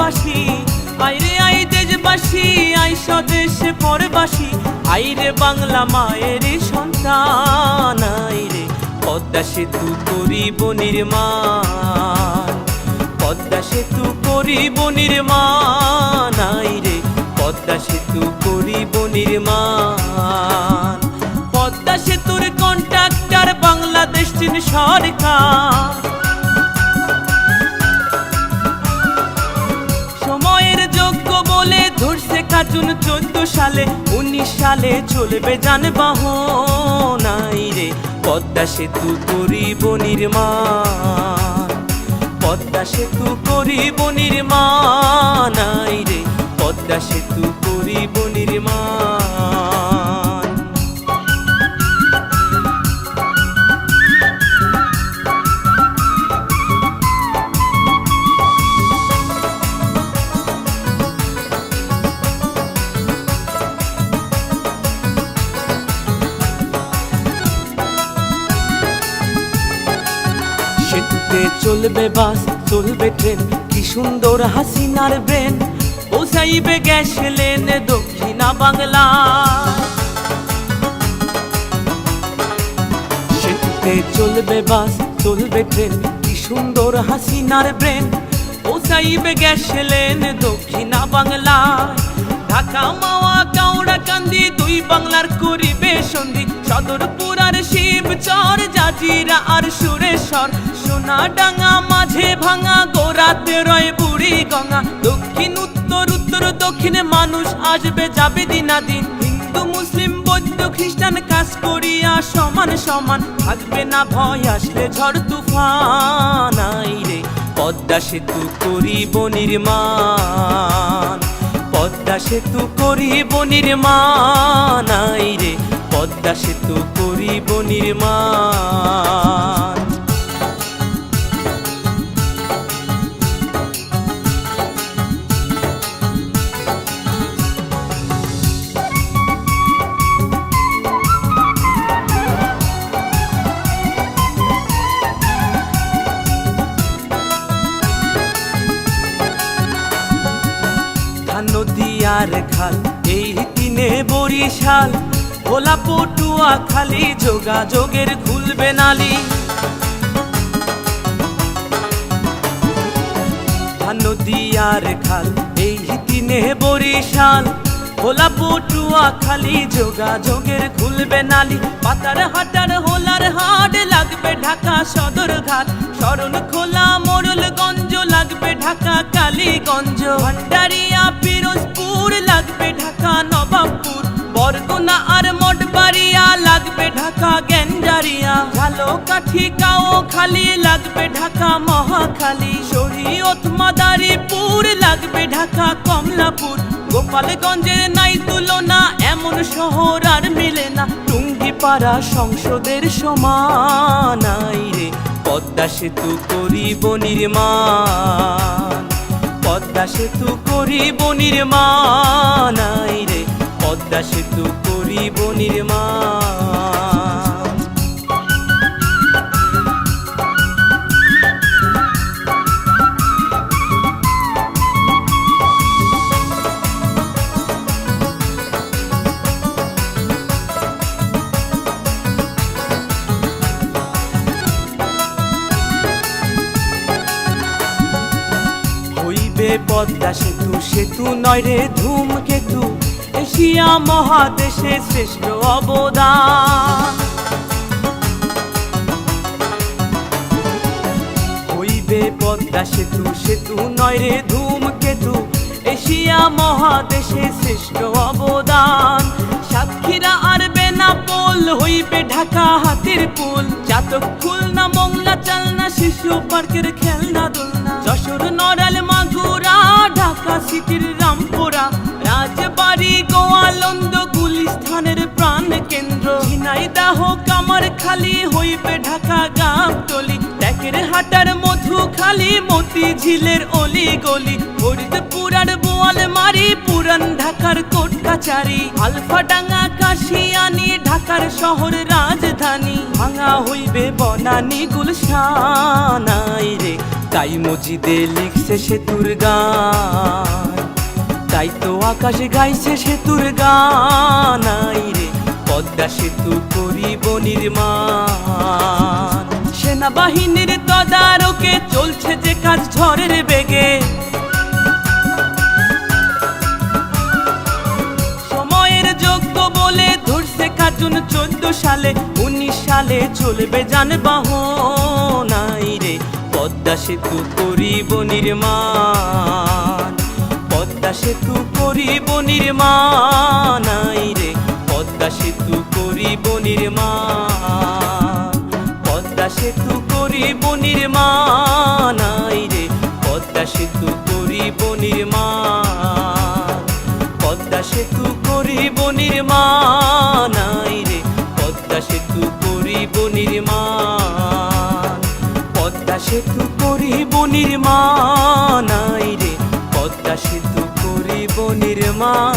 বাসি, আইরে আই দেশবাসী, আই স্বদেশে পরবাসী, আইরে বাংলা মায়ের সন্তান, আইরে পদ্মা সেতু করিব নির্মাণ, পদ্মা সেতু করিব নির্মাণ, আইরে পদ্মা সেতু করিব নির্মাণ। পদ্মা সেতুর কন্ট্রাক্টর বাংলাদেশ চীন সরকার, সময়ের যোগ্য বলে ধরছে কার্যুন 14 সালে, 19 সালে চলবে যানবাহন, আইরে পদ্মা সেতু করিব নির্মাণ, পদ্মা সেতু করিব নির্মাণ, আইরে পদ্মা সেতু করিব নির্মাণ। সেতুতে চলবে বাস, চলবে ট্রেন, কি সুন্দর হাসিনার ব্রেন, পৌঁছাইবে গ্যাস লেন দক্ষিণা বাংলা। সেতুতে চলবে বাস, চলবে ট্রেন, কি সুন্দর হাসিনার ব্রেন, পৌঁছাইবে গ্যাস লেন দক্ষিণা বাংলায়। ঢাকা মাওয়া কাউড়া কান্দি দুই বাংলার করিবে সন্ধি, সদরপুর আর শিবচর, জাজিরা আর সুরেশ্বর, সোনাডাঙ্গা মাঝে ভাঙা, গোরাতে রয় বুড়ি গঙ্গা। দক্ষিণ উত্তর, উত্তর দক্ষিণে মানুষ আসবে যাবে দিনাদিন, হিন্দু মুসলিম বৌদ্ধ খ্রিস্টান কাজ করিয়া সমান সমান, থাকবে না ভয় আসলে ঝড় তুফান, আইরে পদ্মা সেতু করিব নির্মাণ, পদ্মা সেতু করিব নির্মাণ, আইরে পদ্মা সেতু করিব নির্মাণ। নদী আর খাল এই তিনে বরিশাল, ভোলা পটুয়া খালি যোগাযোগের খুলবে নালি। নদী আর খাল এই তিনে বরিশাল, ভোলা পটুয়া খালি যোগাযোগের খুলবে নালি। পাতার হাটার হোলার হাট লাগবে ঢাকা সদর ঘাট, শরণ খোলা মোড়লগঞ্জ লাগবে ঢাকা কালীগঞ্জ, ভান্ডারিয়া পিরোজপুর লাগবে ঢাকা নবাবপুর, বরগুনা আর মঠবাড়িয়া লাগবে ঢাকা গেন্ডারিয়া, ঝালকাঠি কাও খালি লাগবে ঢাকা মহাখালী, শরীয়ত মাদারীপুর লাগবে ঢাকা কমলাপুর, গোপালগঞ্জের নাই তুলনা এমন শহর আর মিলে না, টুঙ্গিপাড়া সংসদের সমান, আইরে পদ্মা সেতু করিব নির্মাণ, পদ্মা সেতু করিব নির্মাণ, আইরে পদ্মা সেতু করিব নির্মাণ। পদ্মা সেতু সেতু নয় রে ধূমকেতু, এশিয়া মহাদেশে শ্রেষ্ঠ অবদান, হইবে পদ্মা সেতু সেতু নয় রে ধূমকেতু, এশিয়া মহাদেশে শ্রেষ্ঠ অবদান। সাতক্ষীরা আর বেনাপোল হইবে ঢাকা হাতির পুল, চাতক খুলনা মোংলা চালনা শিশু পার্কের খেলনা দোলনা, যশোর নড়াল মাগুরা ঢাকা সিটির রামপুরা, রাজবাড়ি গোয়ালন্দ গুলিস্তানের প্রাণ কেন্দ্র, ঝিনাইদহ কামারখালী হইবে ঢাকা গাবতলী, ট্যাকের হাটার মধুখালী মতিঝিলের অলি গলি, ফরিদপুর আর বোয়ালমারি পুরান ঢাকার কোট কাচারি, আলফাডাঙ্গা কাশিয়ানি ঢাকার শহর রাজধানী, ভাঙা হইবে বনানী গুলশান, আইরে তাই মজিদে লিখছে সেতুর গান, তাই তো আকাশে গাইছে সেতুর গান। আইরে পদ্মা সেতু করিব নির্মাণ। সেনাবাহিনীর তদারকে চলছে যে কাজ ঝড়ের বেগে, সময়ের যোগ্য বলে ধরছে কার্জন 14 সালে, 19 সালে চলবে যানবাহন। আইরে পদ্মা সেতু করিব নির্মাণ, পদ্মা সেতু করিব নির্মাণ। আইরে পদ্মা সেতু করিব নির্মাণ, পদ্মা সেতু করিব নির্মাণ। আইরে পদ্মা সেতু করিব নির্মাণ, পদ্মা সেতু করিব নির্মাণ। আইরে পদ্মা সেতু করিব নির্মাণ, পদ্মা সেতু করিব নির্মাণ। আইরে পদ্মা সেতু করিব নির্মাণ।